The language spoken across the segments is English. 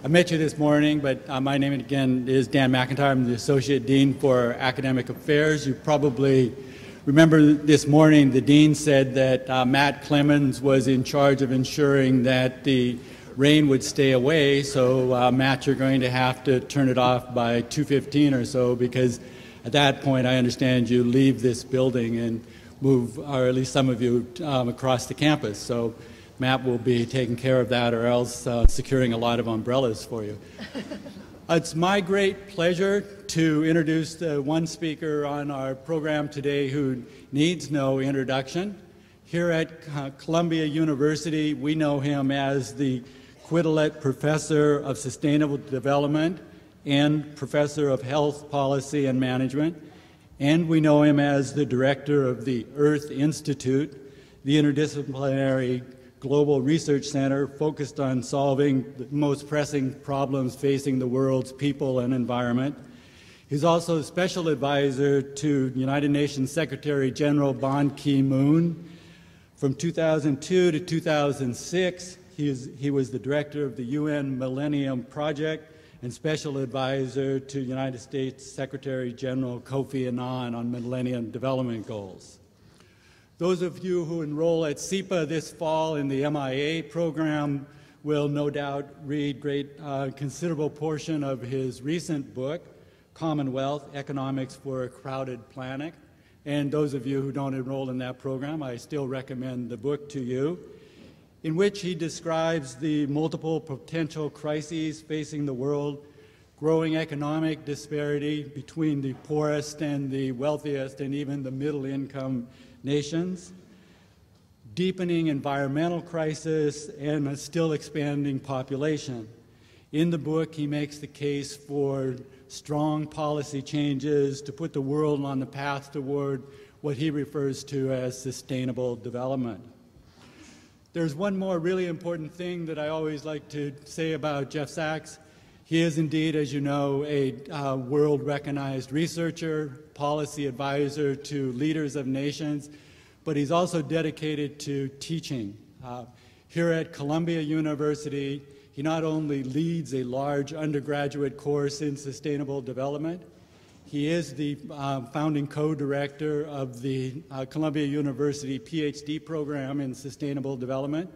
I met you this morning, but my name again is Dan McIntyre. I'm the Associate Dean for Academic Affairs. You probably remember this morning the Dean said that Matt Clemens was in charge of ensuring that the rain would stay away. So Matt, you're going to have to turn it off by 2:15 or so, because at that point I understand you leave this building and move, or at least some of you, across the campus. So Matt will be taking care of that, or else securing a lot of umbrellas for you. It's my great pleasure to introduce the one speaker on our program today who needs no introduction. Here at Columbia University, we know him as the Quetelet Professor of Sustainable Development and Professor of Health Policy and Management. And we know him as the Director of the Earth Institute, the interdisciplinary global research center focused on solving the most pressing problems facing the world's people and environment. He's also a special advisor to United Nations Secretary General Ban Ki-moon. From 2002 to 2006, he was the director of the UN Millennium Project and special advisor to United States Secretary General Kofi Annan on Millennium Development Goals. Those of you who enroll at SIPA this fall in the MIA program will no doubt read considerable portion of his recent book, Commonwealth: Economics for a Crowded Planet. And those of you who don't enroll in that program, I still recommend the book to you, in which he describes the multiple potential crises facing the world, growing economic disparity between the poorest and the wealthiest and even the middle-income nations, deepening environmental crisis, and a still expanding population. In the book, he makes the case for strong policy changes to put the world on the path toward what he refers to as sustainable development. There's one more really important thing that I always like to say about Jeff Sachs. He is indeed, as you know, a world-recognized researcher, policy advisor to leaders of nations, but he's also dedicated to teaching. Here at Columbia University, he not only leads a large undergraduate course in sustainable development, he is the founding co-director of the Columbia University PhD program in sustainable development.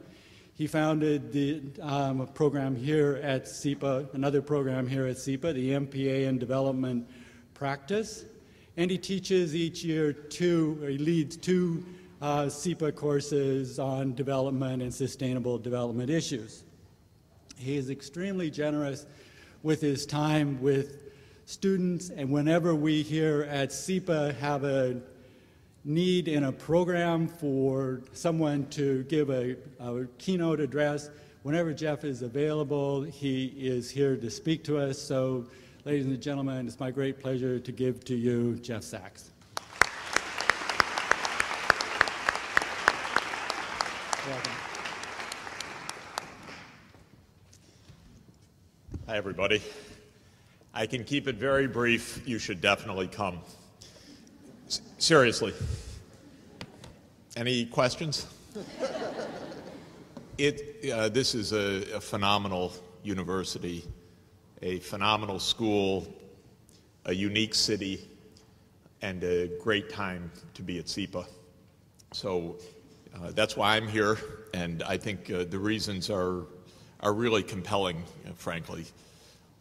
He founded the program here at SIPA, another program here at SIPA, the MPA in Development Practice. And he teaches each year he leads two SIPA courses on development and sustainable development issues. He is extremely generous with his time with students, and whenever we here at SIPA have a need in a program for someone to give a keynote address, whenever Jeff is available, he is here to speak to us. So, ladies and gentlemen, it's my great pleasure to give to you Jeff Sachs. Welcome. Hi, everybody. I can keep it very brief. You should definitely come. Seriously. Any questions? This is a phenomenal university, a phenomenal school, a unique city, and a great time to be at SIPA. So that's why I'm here, and I think the reasons are really compelling, frankly.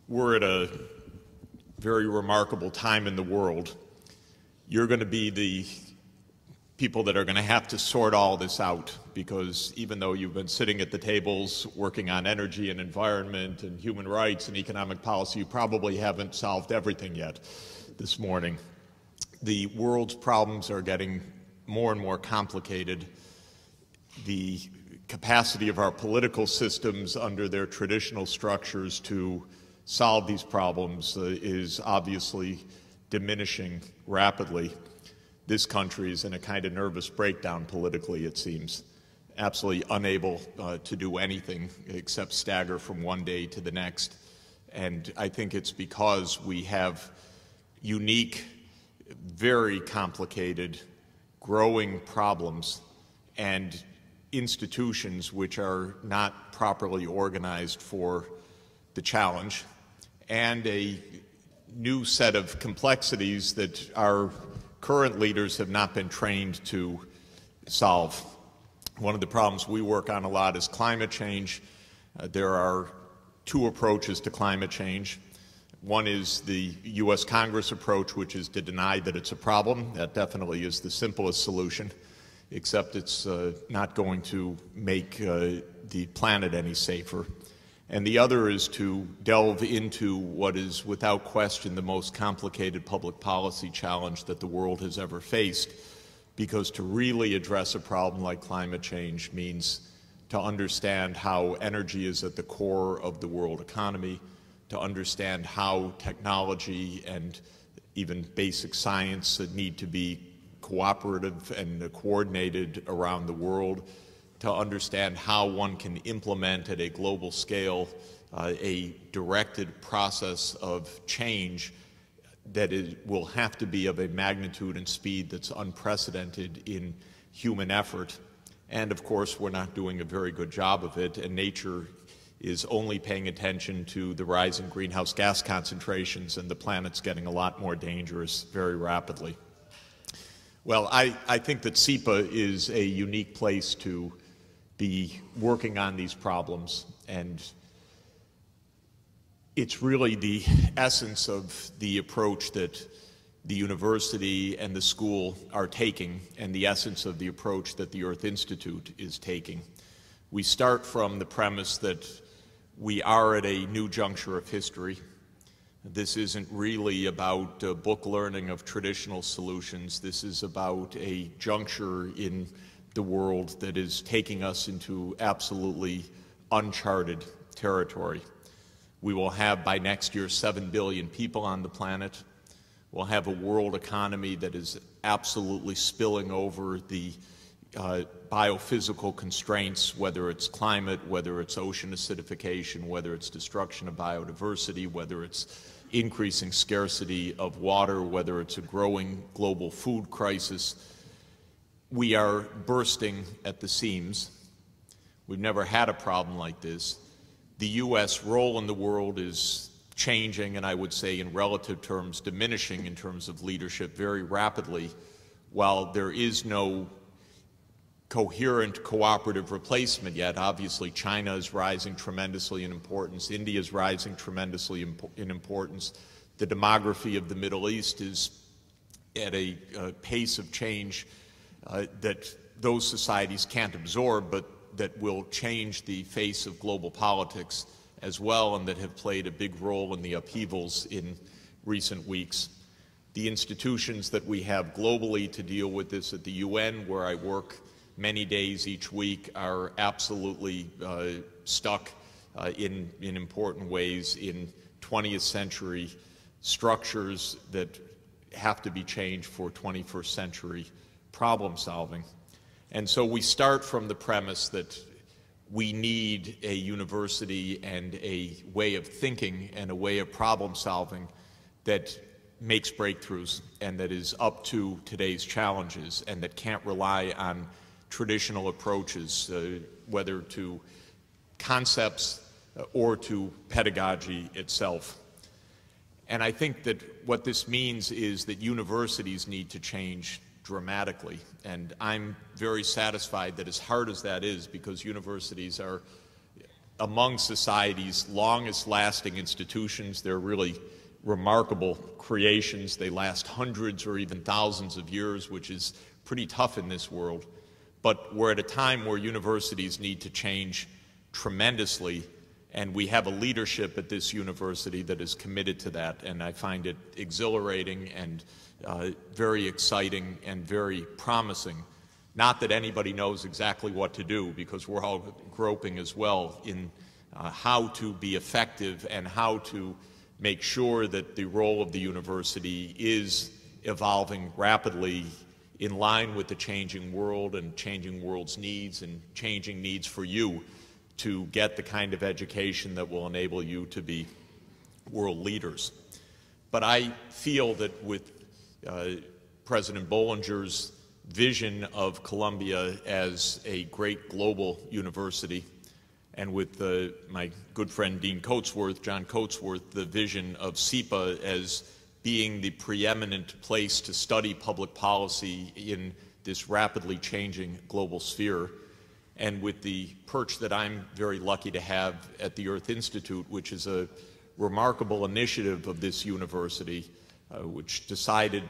We're at a very remarkable time in the world. You're going to be the people that are going to have to sort all this out, because even though you've been sitting at the tables working on energy and environment and human rights and economic policy, you probably haven't solved everything yet this morning. The world's problems are getting more and more complicated. The capacity of our political systems under their traditional structures to solve these problems is obviously diminishing rapidly. This country is in a kind of nervous breakdown politically, it seems, absolutely unable to do anything except stagger from one day to the next. And I think it's because we have unique, very complicated, growing problems and institutions which are not properly organized for the challenge, and a new set of complexities that our current leaders have not been trained to solve. One of the problems we work on a lot is climate change. There are two approaches to climate change. One is the U.S. Congress approach, which is to deny that it's a problem. That definitely is the simplest solution, except it's not going to make the planet any safer. And the other is to delve into what is without question the most complicated public policy challenge that the world has ever faced, because to really address a problem like climate change means to understand how energy is at the core of the world economy, to understand how technology and even basic science need to be cooperative and coordinated around the world, to understand how one can implement at a global scale a directed process of change that will have to be of a magnitude and speed that's unprecedented in human effort. And of course, we're not doing a very good job of it, and nature is only paying attention to the rising greenhouse gas concentrations, and the planet's getting a lot more dangerous very rapidly. Well, I think that SIPA is a unique place to be working on these problems, and it's really the essence of the approach that the university and the school are taking, and the essence of the approach that the Earth Institute is taking. We start from the premise that we are at a new juncture of history. This isn't really about book learning of traditional solutions. This is about a juncture in the world that is taking us into absolutely uncharted territory. We will have by next year 7 billion people on the planet. We'll have a world economy that is absolutely spilling over the biophysical constraints, whether it's climate, whether it's ocean acidification, whether it's destruction of biodiversity, whether it's increasing scarcity of water, whether it's a growing global food crisis. We are bursting at the seams. We've never had a problem like this. The U.S. role in the world is changing, and I would say in relative terms diminishing in terms of leadership very rapidly, while there is no coherent cooperative replacement yet. Obviously, China is rising tremendously in importance. India is rising tremendously in importance. The demography of the Middle East is at a pace of change that those societies can't absorb, but that will change the face of global politics as well, and that have played a big role in the upheavals in recent weeks. The institutions that we have globally to deal with this at the UN, where I work many days each week, are absolutely stuck in important ways in 20th century structures that have to be changed for 21st century problem solving. And so we start from the premise that we need a university and a way of thinking and a way of problem solving that makes breakthroughs and that is up to today's challenges and that can't rely on traditional approaches, whether to concepts or to pedagogy itself. And I think that what this means is that universities need to change dramatically. And I'm very satisfied that, as hard as that is, because universities are among society's longest lasting institutions. They're really remarkable creations. They last hundreds or even thousands of years, which is pretty tough in this world. But we're at a time where universities need to change tremendously, and we have a leadership at this university that is committed to that, and I find it exhilarating and very exciting and very promising. Not that anybody knows exactly what to do, because we're all groping as well in how to be effective and how to make sure that the role of the university is evolving rapidly in line with the changing world and changing world's needs and changing needs for you to get the kind of education that will enable you to be world leaders. But I feel that with President Bollinger's vision of Columbia as a great global university, and with my good friend Dean Coatsworth, John Coatsworth, the vision of SIPA as being the preeminent place to study public policy in this rapidly changing global sphere, and with the perch that I'm very lucky to have at the Earth Institute, which is a remarkable initiative of this university, which decided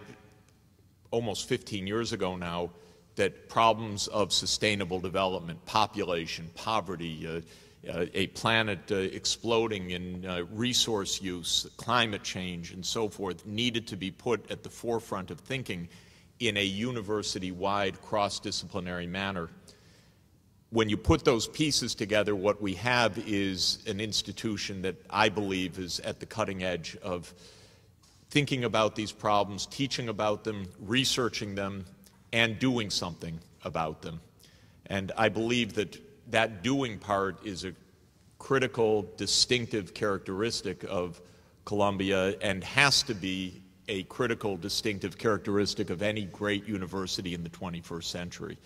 almost 15 years ago now that problems of sustainable development, population, poverty, a planet exploding in resource use, climate change, and so forth, needed to be put at the forefront of thinking in a university-wide, cross-disciplinary manner. When you put those pieces together, what we have is an institution that I believe is at the cutting edge of thinking about these problems, teaching about them, researching them, and doing something about them. And I believe that that doing part is a critical, distinctive characteristic of Columbia and has to be a critical, distinctive characteristic of any great university in the 21st century.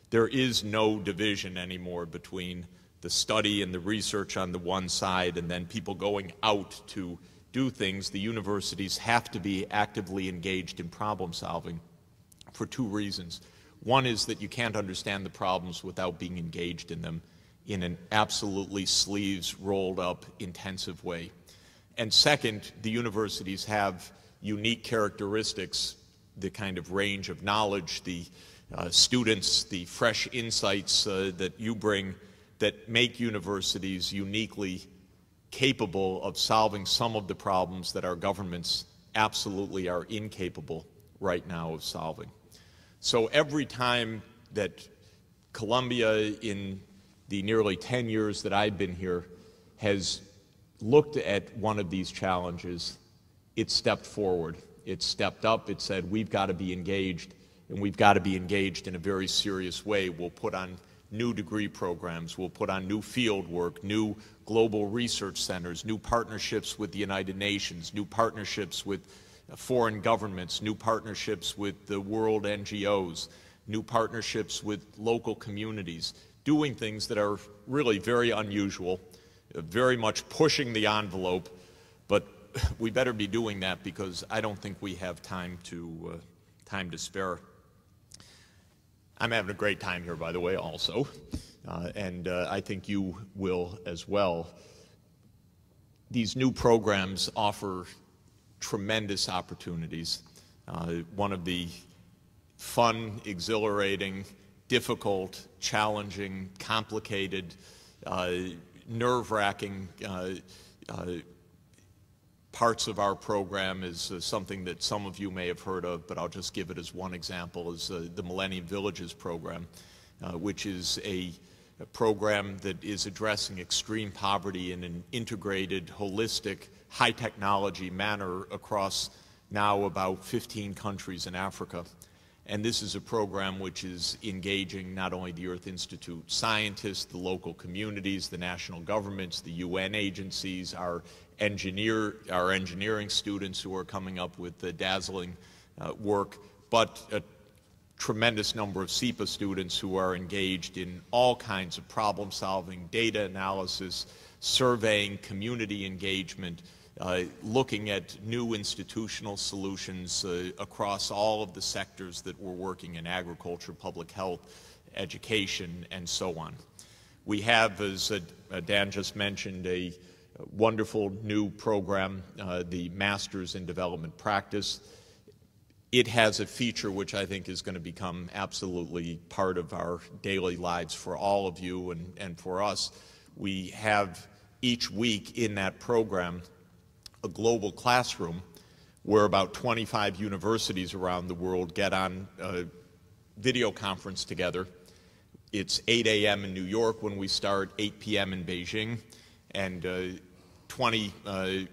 There is no division anymore between the study and the research on the one side and then people going out to do things. The universities have to be actively engaged in problem solving for two reasons. One is that you can't understand the problems without being engaged in them in an absolutely sleeves rolled up intensive way. And second, the universities have unique characteristics, the kind of range of knowledge, the students, the fresh insights that you bring that make universities uniquely capable of solving some of the problems that our governments absolutely are incapable right now of solving. So every time that Columbia, in the nearly 10 years that I've been here, has looked at one of these challenges, it stepped forward. It stepped up. It said, we've got to be engaged, and we've got to be engaged in a very serious way. We'll put on new degree programs. We'll put on new field work, new global research centers, new partnerships with the United Nations, new partnerships with foreign governments, new partnerships with the world NGOs, new partnerships with local communities, doing things that are really very unusual, very much pushing the envelope, but we better be doing that because I don't think we have time to spare. I'm having a great time here, by the way, also, and I think you will as well. These new programs offer tremendous opportunities. One of the fun, exhilarating, difficult, challenging, complicated, nerve-wracking parts of our program is something that some of you may have heard of, but I'll just give it as one example, is the Millennium Villages program, which is a program that is addressing extreme poverty in an integrated, holistic, high-technology manner across now about 15 countries in Africa. And this is a program which is engaging not only the Earth Institute scientists, the local communities, the national governments, the UN agencies, our engineering students who are coming up with the dazzling work, but a tremendous number of SIPA students who are engaged in all kinds of problem solving, data analysis, surveying, community engagement, looking at new institutional solutions across all of the sectors that we're working in: agriculture, public health, education, and so on. We have, as Dan just mentioned, a wonderful new program, the Masters in Development Practice. It has a feature which I think is going to become absolutely part of our daily lives for all of you and for us. We have each week in that program a global classroom where about 25 universities around the world get on a video conference together. It's 8 a.m. in New York when we start, 8 p.m. in Beijing, and 20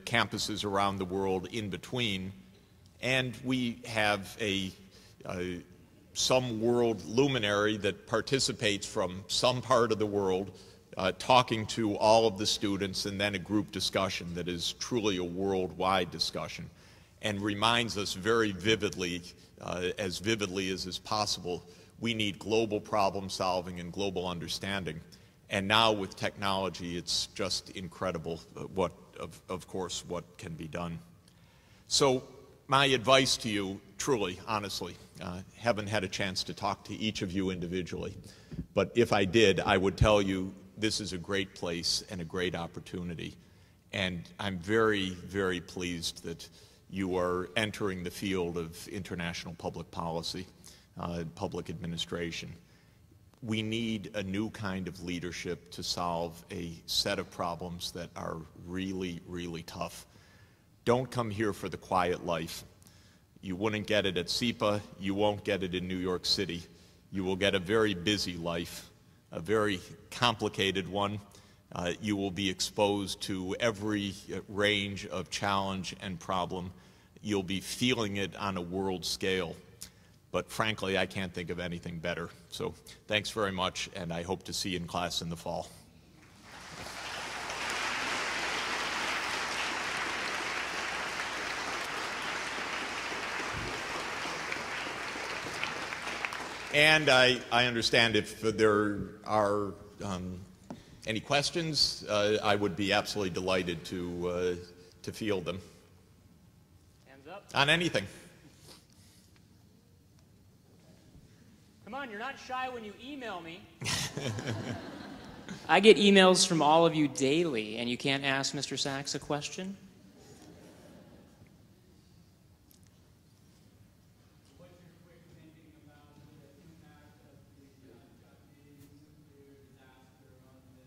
campuses around the world in between. And we have some world luminary that participates from some part of the world, talking to all of the students, and then a group discussion that is truly a worldwide discussion and reminds us very vividly, as vividly as is possible, we need global problem solving and global understanding. And now with technology, it's just incredible what, of course, what can be done. So my advice to you, truly, honestly, haven't had a chance to talk to each of you individually, but if I did, I would tell you this is a great place and a great opportunity. And I'm very, very pleased that you are entering the field of international public policy, public administration. We need a new kind of leadership to solve a set of problems that are really, really tough. Don't come here for the quiet life. You wouldn't get it at SIPA. You won't get it in New York City. You will get a very busy life, a very complicated one. You will be exposed to every range of challenge and problem. You'll be feeling it on a world scale. But frankly, I can't think of anything better. So thanks very much, and I hope to see you in class in the fall. And I understand if there are any questions, I would be absolutely delighted to field them. Hands up. On anything. Come on, you're not shy when you email me. I get emails from all of you daily, and you can't ask Mr. Sachs a question? What's your quick thinking about the impact of the Japanese nuclear disaster on the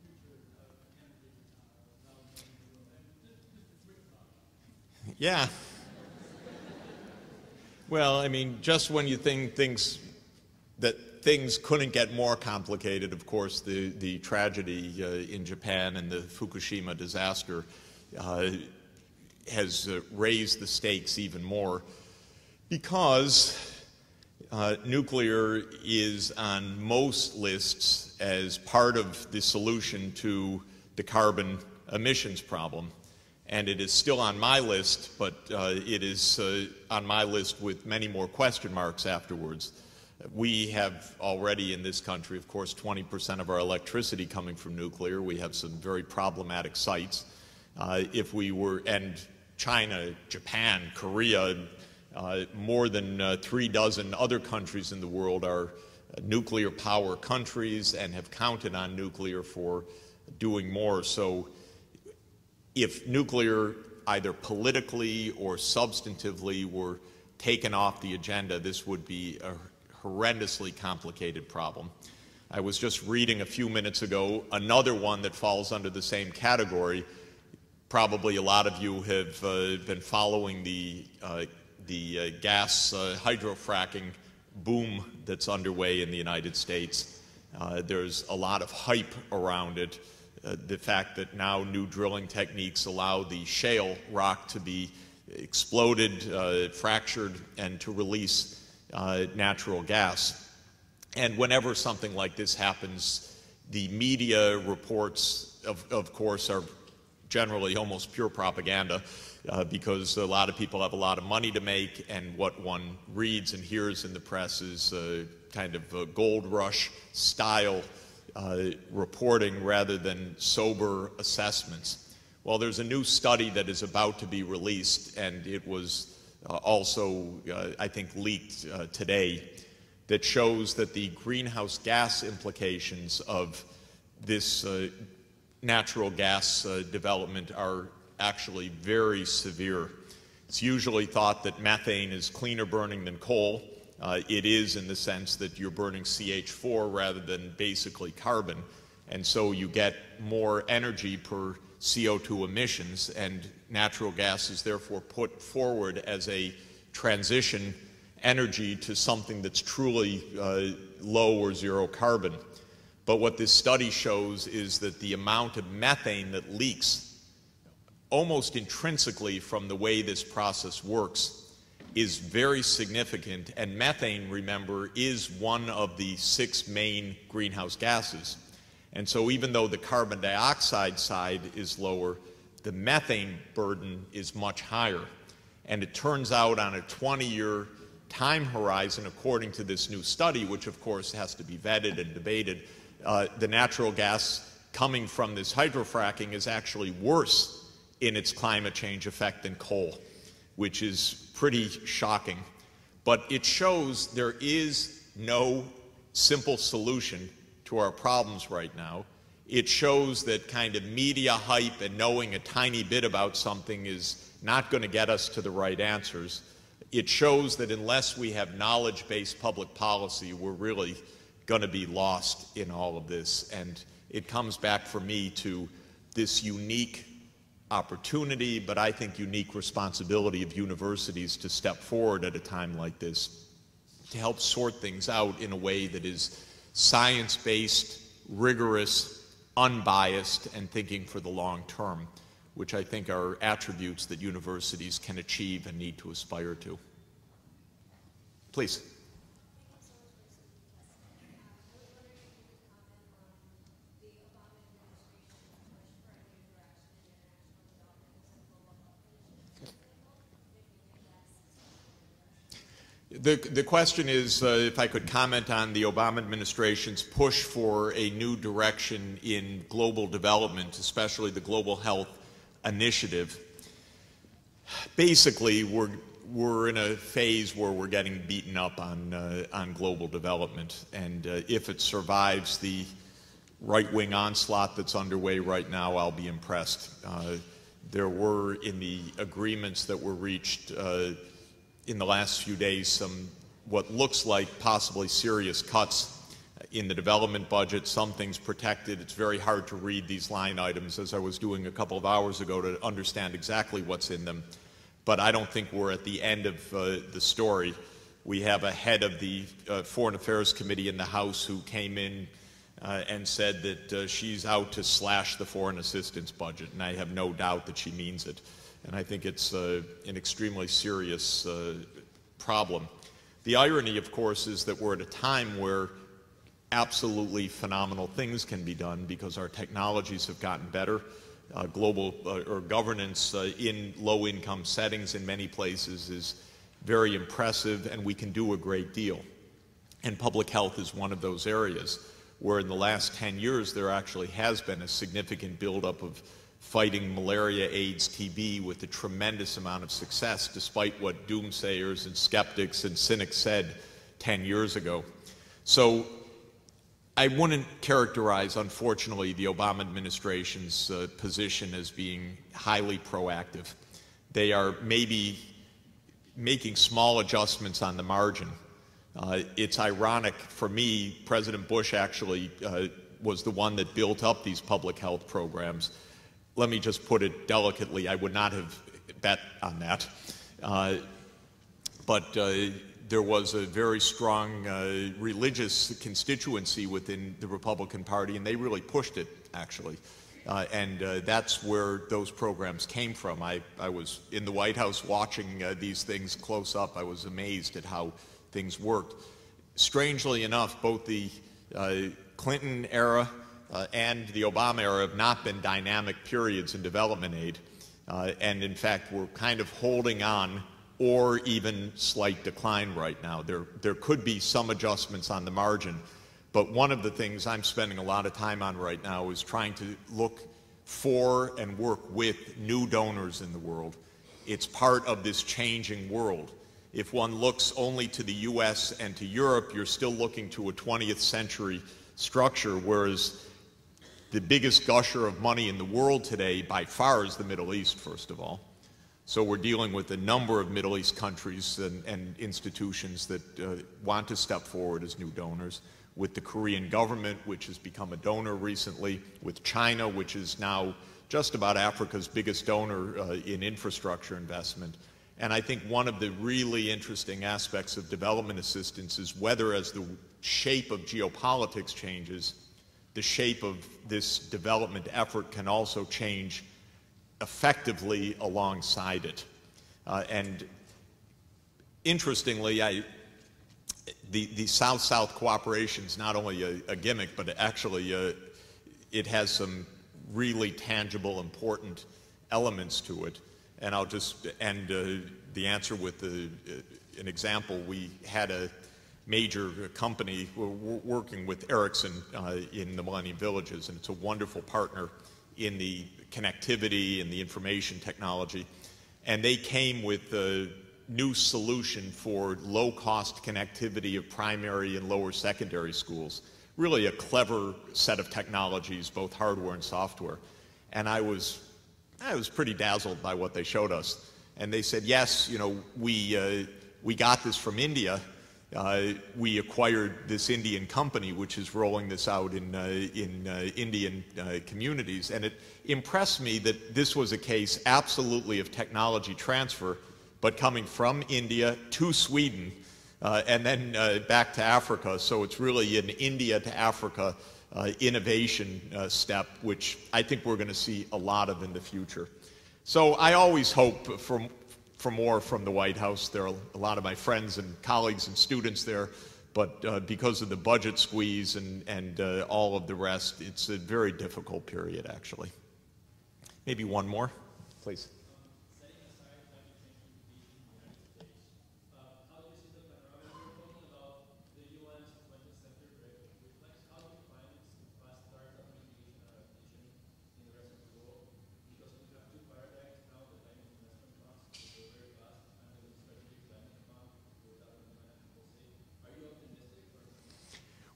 future of energy development in the world? Just a quick thought. Yeah. Well, I mean, just when you think things couldn't get more complicated, of course, the tragedy in Japan and the Fukushima disaster has raised the stakes even more, because nuclear is on most lists as part of the solution to the carbon emissions problem. And it is still on my list, but it is on my list with many more question marks afterwards. We have already in this country, of course, 20% of our electricity coming from nuclear. We have some very problematic sites. And China, Japan, Korea, more than 3 dozen other countries in the world are nuclear power countries and have counted on nuclear for doing more. So if nuclear, either politically or substantively, were taken off the agenda, this would be a horrendously complicated problem. I was just reading a few minutes ago another one that falls under the same category. Probably a lot of you have been following the gas hydrofracking boom that's underway in the United States. There's a lot of hype around it. The fact that now new drilling techniques allow the shale rock to be exploded, fractured, and to release natural gas. And whenever something like this happens, the media reports, of course, are generally almost pure propaganda, because a lot of people have a lot of money to make, and what one reads and hears in the press is kind of a gold rush style reporting rather than sober assessments. Well, there's a new study that is about to be released, and it was also, I think, leaked today, that shows that the greenhouse gas implications of this natural gas development are actually very severe. It's usually thought that methane is cleaner burning than coal. It is, in the sense that you're burning CH4 rather than basically carbon, and so you get more energy per CO2 emissions, and natural gas is therefore put forward as a transition energy to something that's truly low or zero carbon. But what this study shows is that the amount of methane that leaks almost intrinsically from the way this process works is very significant, and methane, remember, is one of the 6 main greenhouse gases. And so even though the carbon dioxide side is lower, the methane burden is much higher. And it turns out on a 20-year time horizon, according to this new study, which of course has to be vetted and debated, the natural gas coming from this hydrofracking is actually worse in its climate change effect than coal, which is pretty shocking. But it shows there is no simple solution to our problems right now. It shows that kind of media hype and knowing a tiny bit about something is not going to get us to the right answers. It shows that unless we have knowledge-based public policy, we're really going to be lost in all of this. And it comes back for me to this unique opportunity, but I think unique responsibility of universities to step forward at a time like this to help sort things out in a way that is science-based, rigorous, unbiased, and thinking for the long term, which I think are attributes that universities can achieve and need to aspire to. Please. The question is if I could comment on the Obama administration's push for a new direction in global development, especially the Global Health Initiative. Basically, we're in a phase where we're getting beaten up on global development, and if it survives the right-wing onslaught that's underway right now, I'll be impressed. There were, in the agreements that were reached in the last few days, some what looks like possibly serious cuts in the development budget, some things protected. It's very hard to read these line items, as I was doing a couple of hours ago, to understand exactly what's in them. But I don't think we're at the end of the story. We have a head of the Foreign Affairs Committee in the House who came in and said that she's out to slash the foreign assistance budget, and I have no doubt that she means it. And I think it's an extremely serious problem. The irony, of course, is that we're at a time where absolutely phenomenal things can be done because our technologies have gotten better. Global or governance in low-income settings in many places is very impressive, and we can do a great deal. And public health is one of those areas where in the last 10 years there actually has been a significant buildup of fighting malaria, AIDS, TB with a tremendous amount of success, despite what doomsayers and skeptics and cynics said 10 years ago. So I wouldn't characterize, unfortunately, the Obama administration's position as being highly proactive. They are maybe making small adjustments on the margin. It's ironic for me, President Bush actually was the one that built up these public health programs. Let me just put it delicately, I would not have bet on that. But there was a very strong religious constituency within the Republican Party, and they really pushed it, actually. And that's where those programs came from. I was in the White House watching these things close up. I was amazed at how things worked. Strangely enough, both the Clinton era and the Obama era have not been dynamic periods in development aid. And in fact, we're kind of holding on or even slight decline right now. There could be some adjustments on the margin, but one of the things I'm spending a lot of time on right now is trying to look for and work with new donors in the world. It's part of this changing world. If one looks only to the US and to Europe, you're still looking to a 20th century structure, whereas the biggest gusher of money in the world today by far is the Middle East, first of all. So we're dealing with a number of Middle East countries and institutions that want to step forward as new donors, with the Korean government, which has become a donor recently, with China, which is now just about Africa's biggest donor in infrastructure investment. And I think one of the really interesting aspects of development assistance is whether, as the shape of geopolitics changes, the shape of this development effort can also change effectively alongside it. And interestingly, the South-South cooperation is not only a gimmick, but actually it has some really tangible, important elements to it. And I'll just end the answer with an example. We had major company. We're working with Ericsson in the Millennium Villages, and it's a wonderful partner in the connectivity and the information technology. And they came with a new solution for low-cost connectivity of primary and lower secondary schools. Really a clever set of technologies, both hardware and software. And I was pretty dazzled by what they showed us. And they said, yes, you know, we got this from India. We acquired this Indian company, which is rolling this out in Indian communities. And it impressed me that this was a case absolutely of technology transfer, but coming from India to Sweden and then back to Africa. So it's really an India to Africa innovation step, which I think we're going to see a lot of in the future. So I always hope for more from the White House. There are a lot of my friends and colleagues and students there, but because of the budget squeeze and all of the rest, it's a very difficult period, actually. Maybe one more, please.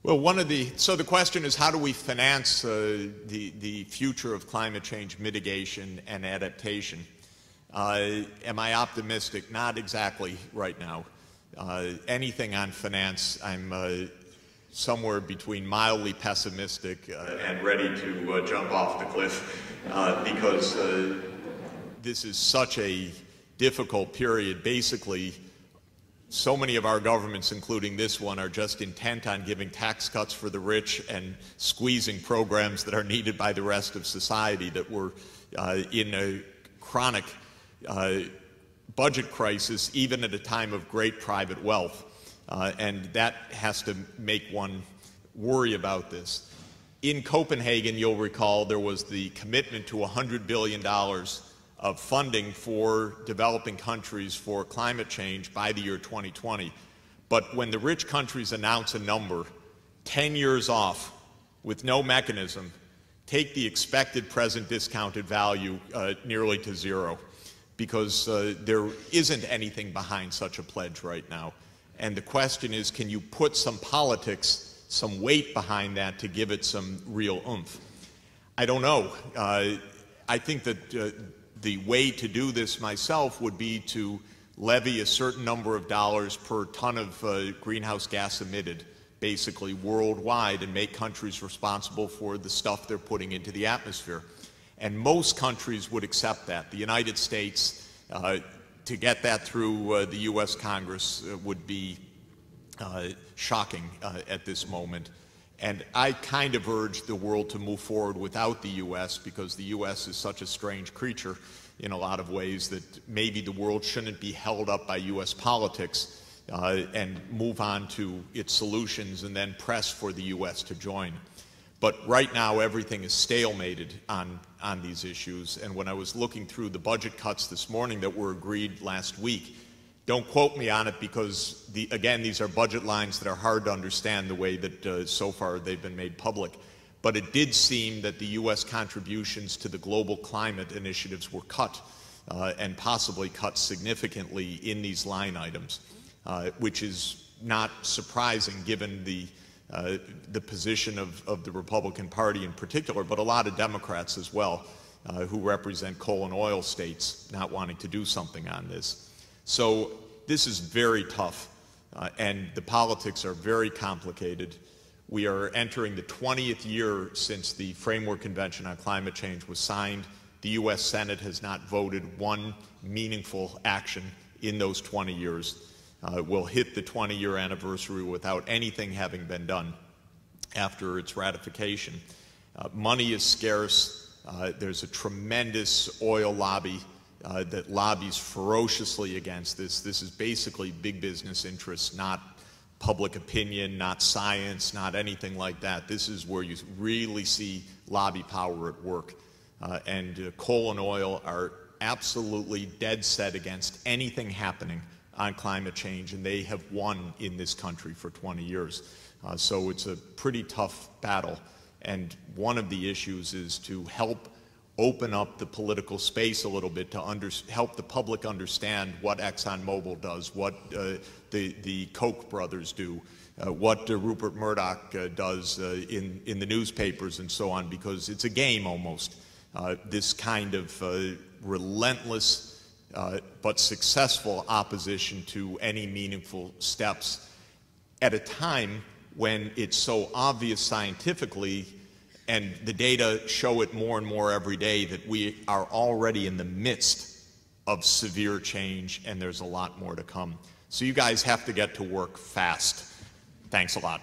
Well, so the question is, how do we finance the future of climate change mitigation and adaptation? Am I optimistic? Not exactly right now. Anything on finance, I'm somewhere between mildly pessimistic and ready to jump off the cliff because this is such a difficult period. Basically, so many of our governments, including this one, are just intent on giving tax cuts for the rich and squeezing programs that are needed by the rest of society, that we're in a chronic budget crisis, even at a time of great private wealth. And that has to make one worry about this. In Copenhagen, you'll recall, there was the commitment to $100 billion of funding for developing countries for climate change by the year 2020. But when the rich countries announce a number 10 years off with no mechanism, take the expected present discounted value nearly to zero, because there isn't anything behind such a pledge right now. And the question is, can you put some politics, some weight behind that to give it some real oomph? I don't know. I think that the way to do this myself would be to levy a certain number of dollars per ton of greenhouse gas emitted, basically worldwide, and make countries responsible for the stuff they're putting into the atmosphere. And most countries would accept that. The United States, to get that through the U.S. Congress would be shocking at this moment. And I kind of urge the world to move forward without the U.S., because the U.S. is such a strange creature in a lot of ways that maybe the world shouldn't be held up by U.S. politics and move on to its solutions and then press for the U.S. to join. But right now, everything is stalemated on these issues. And when I was looking through the budget cuts this morning that were agreed last week, don't quote me on it, because, again, these are budget lines that are hard to understand the way that so far they've been made public. But it did seem that the U.S. contributions to the global climate initiatives were cut, and possibly cut significantly in these line items, which is not surprising given the position of the Republican Party in particular, but a lot of Democrats as well, who represent coal and oil states, not wanting to do something on this. So this is very tough, and the politics are very complicated. We are entering the 20th year since the Framework Convention on Climate Change was signed. The U.S. Senate has not voted one meaningful action in those 20 years. We'll hit the 20-year anniversary without anything having been done after its ratification. Money is scarce. There's a tremendous oil lobby that lobbies ferociously against this. This is basically big business interests, not public opinion, not science, not anything like that. This is where you really see lobby power at work. And coal and oil are absolutely dead set against anything happening on climate change, and they have won in this country for 20 years. So it's a pretty tough battle. And one of the issues is to help open up the political space a little bit to help the public understand what ExxonMobil does, what the Koch brothers do, what Rupert Murdoch does in the newspapers and so on, because it's a game almost. This kind of relentless but successful opposition to any meaningful steps at a time when it's so obvious scientifically, and the data show it more and more every day, that we are already in the midst of severe change, and there's a lot more to come. So you guys have to get to work fast. Thanks a lot.